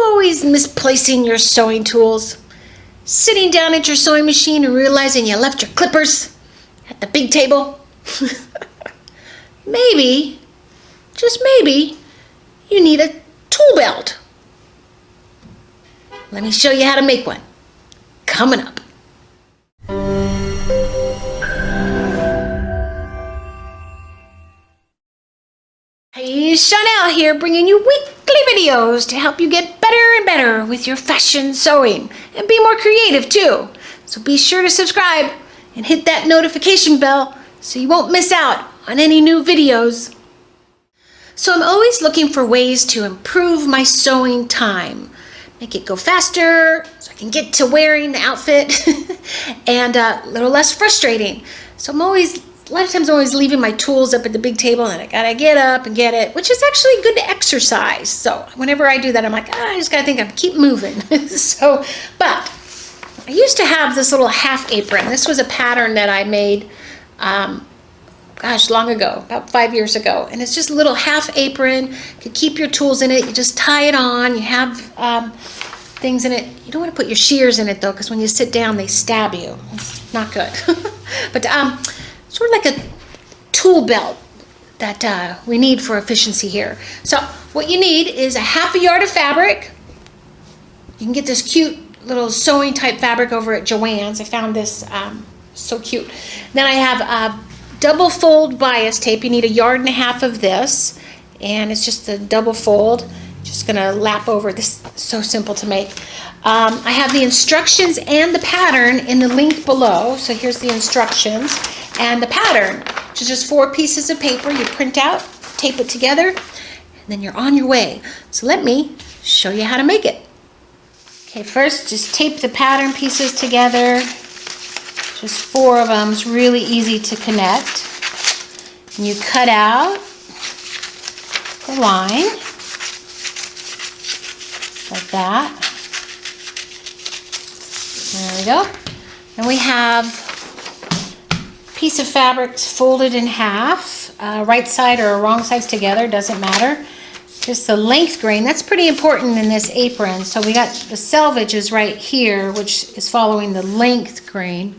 always misplacing your sewing tools? Sitting down at your sewing machine and realizing you left your clippers at the big table? Maybe, just maybe, you need a tool belt. Let me show you how to make one. Coming up. Hey, Shawnelle here, bringing you weekly videos to help you get better and better with your fashion sewing and be more creative too. So be sure to subscribe and hit that notification bell so you won't miss out on any new videos. So I'm always looking for ways to improve my sewing time, make it go faster so I can get to wearing the outfit and a little less frustrating. So a lot of times I'm always leaving my tools up at the big table and I gotta get up and get it, which is actually good exercise. So whenever I do that, I'm like, I just gotta think of keep moving. But I used to have this little half apron. This was a pattern that I made, long ago, about 5 years ago. And it's just a little half apron. You could keep your tools in it. You just tie it on. You have things in it. You don't want to put your shears in it though, because when you sit down, they stab you. It's not good. But sort of like a tool belt that we need for efficiency here. So what you need is a ½ yard of fabric. You can get this cute little sewing type fabric over at Joann's. I found this so cute. Then I have a double fold bias tape. You need 1.5 yards of this, and it's just a double fold. Just gonna lap over this. So simple to make. I have the instructions and the pattern in the link below. So here's the instructions and the pattern, which is just 4 pieces of paper you print out, tape it together, and then you're on your way. So let me show you how to make it. Okay, first just tape the pattern pieces together. Just 4 of them. It's really easy to connect. And you cut out the line like that. There we go. And we have piece of fabric folded in half, right side or wrong sides together, doesn't matter. Just the length grain, that's pretty important in this apron. So we got the selvage is right here, which is following the length grain.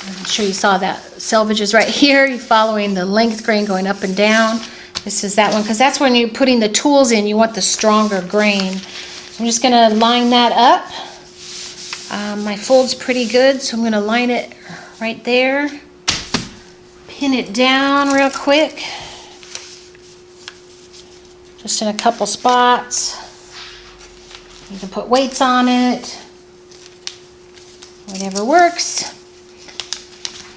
I'm sure you saw that. Selvage is right here. You're following the length grain going up and down. This is that one, because that's when you're putting the tools in, you want the stronger grain. I'm just gonna line that up. My fold's pretty good, so I'm gonna line it right there. Pin it down real quick. Just in a couple spots. You can put weights on it. Whatever works.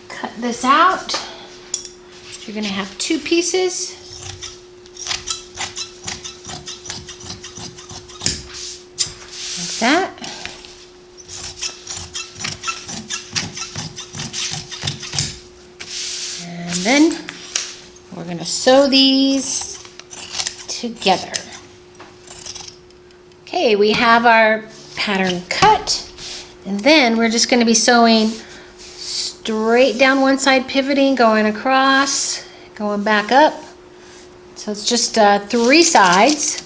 Cut this out. So you're going to have 2 pieces. Like that. And then we're going to sew these together. Okay, we have our pattern cut, and then we're just going to be sewing straight down one side, pivoting, going across, going back up. So it's just 3 sides,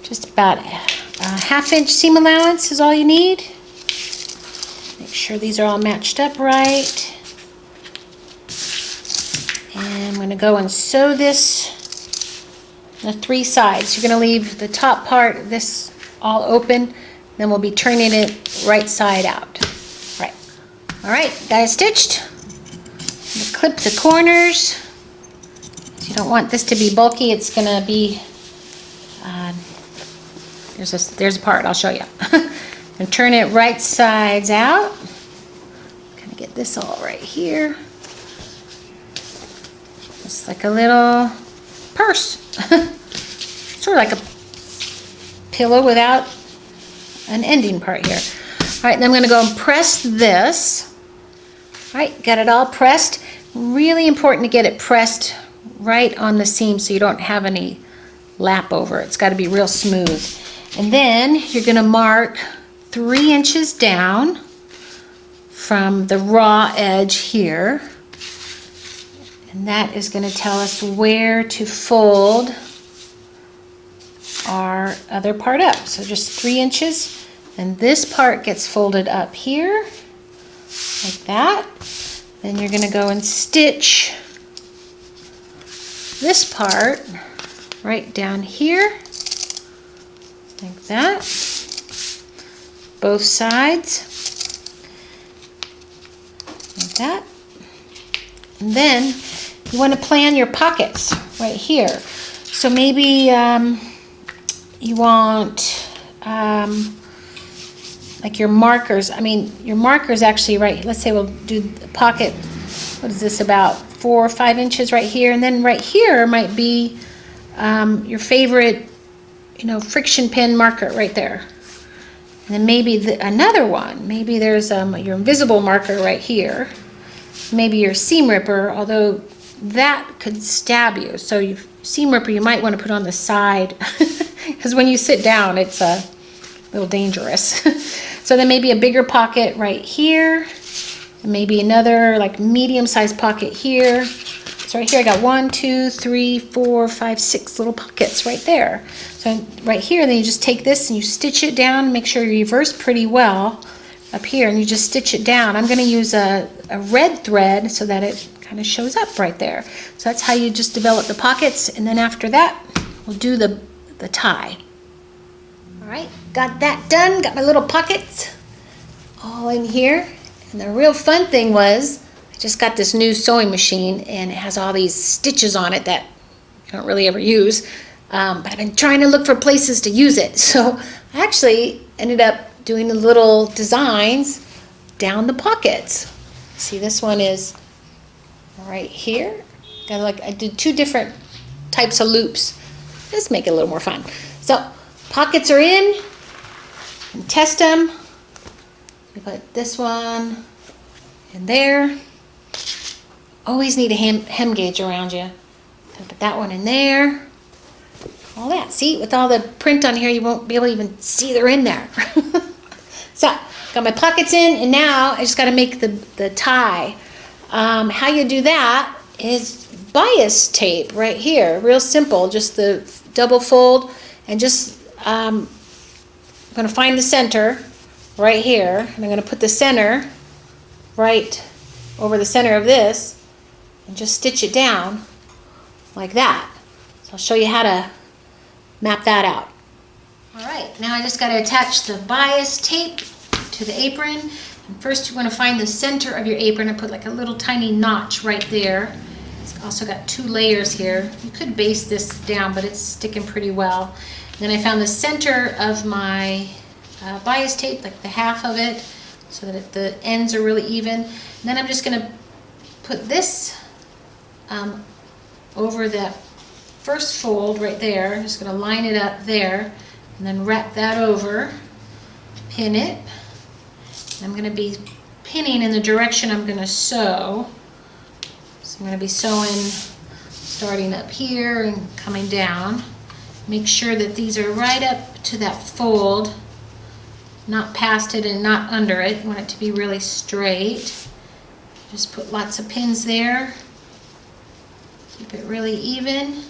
just about a ½ inch seam allowance is all you need. Make sure these are all matched up right. And I'm going to go and sew this the 3 sides. You're going to leave the top part, this all open, then we'll be turning it right side out. Right. All right, got it stitched. Clip the corners. You don't want this to be bulky. It's going to be, there's a part, I'll show you. And turn it right sides out. Kind of get this all right here. Just like a little purse. Sort of like a pillow without an ending part here. All right, then I'm going to go and press this. All right, got it all pressed. Really important to get it pressed right on the seam so you don't have any lap over. It's got to be real smooth. And then you're going to mark 3 inches down from the raw edge here. And that is going to tell us where to fold our other part up. So just 3 inches, and this part gets folded up here, like that. Then you're gonna go and stitch this part right down here, like that, both sides, like that. And then you want to plan your pockets right here. So maybe you want like your markers. I mean, your markers actually right, let's say we'll do the pocket, what is this, about 4 or 5 inches right here, and then right here might be your favorite, friction pin marker right there. And then maybe another one, maybe there's your invisible marker right here, maybe your seam ripper, although that could stab you. So your seam ripper you might want to put on the side because when you sit down it's a little dangerous. So then maybe a bigger pocket right here, and maybe another like medium-sized pocket here. So right here I got 1, 2, 3, 4, 5, 6 little pockets right there. So right here, then you just take this and you stitch it down, make sure you reverse pretty well up here, and you just stitch it down. I'm going to use a red thread so that it kind of shows up right there. So that's how you just develop the pockets, and then after that we'll do the tie. All right, got that done, got my little pockets all in here. And the real fun thing was I just got this new sewing machine, and it has all these stitches on it that I don't really ever use, but I've been trying to look for places to use it. So I actually ended up doing the little designs down the pockets. See, this one is right here. I did 2 different types of loops. Let's make it a little more fun. So pockets are in, and test them. You put this one in there. Always need a hem gauge around you. So put that one in there. All that. See, with all the print on here, you won't be able to even see they're in there. So, got my pockets in, and now I just got to make the tie. How you do that is bias tape right here. Real simple. Just the double fold, and just I'm going to find the center right here, and I'm going to put the center right over the center of this, and just stitch it down like that. So I'll show you how to map that out. All right, now I just got to attach the bias tape to the apron. And first you want to find the center of your apron and put like a little tiny notch right there. It's also got 2 layers here. You could base this down, but it's sticking pretty well. And then I found the center of my bias tape, like the half of it, so that the ends are really even. And then I'm just going to put this over that first fold right there. I'm just going to line it up there, and then wrap that over, pin it. And I'm going to be pinning in the direction I'm going to sew. So I'm going to be sewing starting up here and coming down. Make sure that these are right up to that fold, not past it and not under it. You want it to be really straight. Just put lots of pins there. Keep it really even.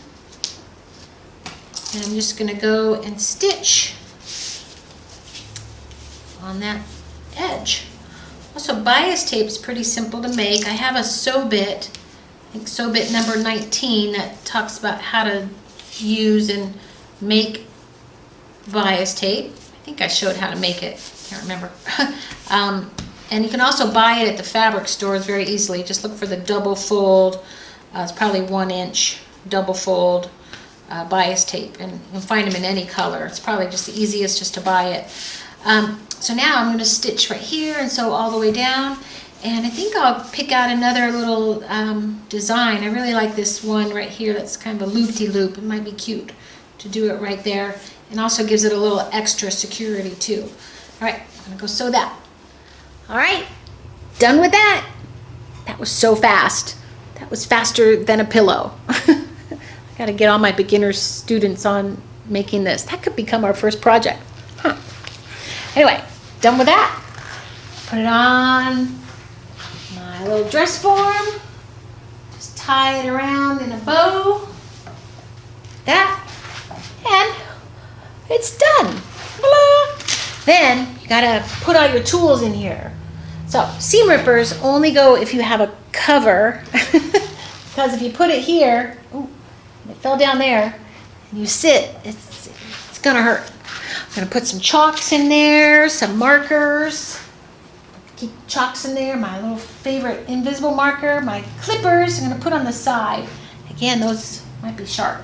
And I'm just going to go and stitch on that edge. Also, bias tape is pretty simple to make. I have a sew bit, I think sew bit number 19, that talks about how to use and make bias tape. I think I showed how to make it, can't remember. And you can also buy it at the fabric stores very easily. Just look for the double fold, it's probably 1 inch double fold bias tape, and you can find them in any color. It's probably just the easiest just to buy it. So now I'm going to stitch right here and sew all the way down, and I think I'll pick out another little design. I really like this one right here that's kind of a loop-de-loop. It might be cute to do it right there, and also gives it a little extra security too. All right, I'm going to go sew that. All right, done with that. That was so fast. That was faster than a pillow. I got to get all my beginner students on making this. That could become our first project. Huh. Anyway, done with that. Put it on my little dress form. Just tie it around in a bow. That. And It's done. Voila. Then you gotta put all your tools in here. So seam rippers only go if you have a cover, because if you put it here, ooh, it fell down there, and you sit, it's gonna hurt. I'm gonna put some chalks in there, some markers. Keep chalks in there, my little favorite invisible marker, my clippers I'm gonna put on the side. Again, those might be sharp.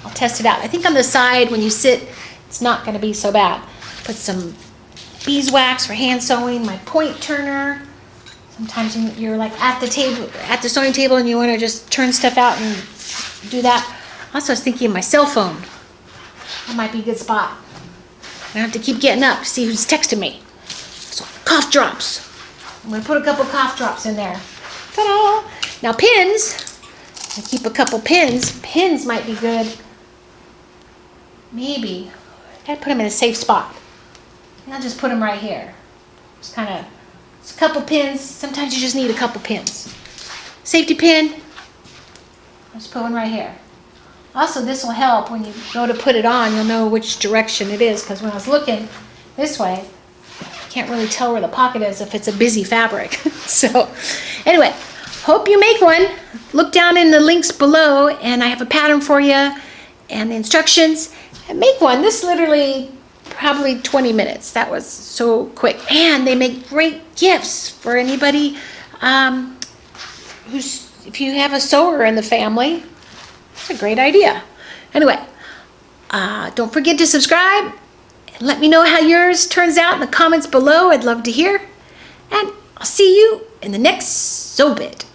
I'll test it out. I think on the side when you sit, it's not gonna be so bad. Put some beeswax for hand sewing, my point turner. Sometimes you're like at the table, at the sewing table, and you wanna just turn stuff out and do that. Also, I was thinking of my cell phone. That might be a good spot. I don't have to keep getting up to see who's texting me. So, cough drops. I'm gonna put a couple cough drops in there. Ta-da! Now pins, I keep a couple pins. Pins might be good. Maybe. I gotta put them in a safe spot. And I'll just put them right here. Just kind of, it's a couple pins. Sometimes you just need a couple pins. Safety pin. Let's put one right here. Also, this will help when you go to put it on. You'll know which direction it is, because when I was looking this way, I can't really tell where the pocket is if it's a busy fabric. So anyway, hope you make one. Look down in the links below, and I have a pattern for you and the instructions. And make one. This literally probably 20 minutes. That was so quick. And they make great gifts for anybody if you have a sewer in the family. It's a great idea. Anyway, don't forget to subscribe. And let me know how yours turns out in the comments below. I'd love to hear. And I'll see you in the next sew bit.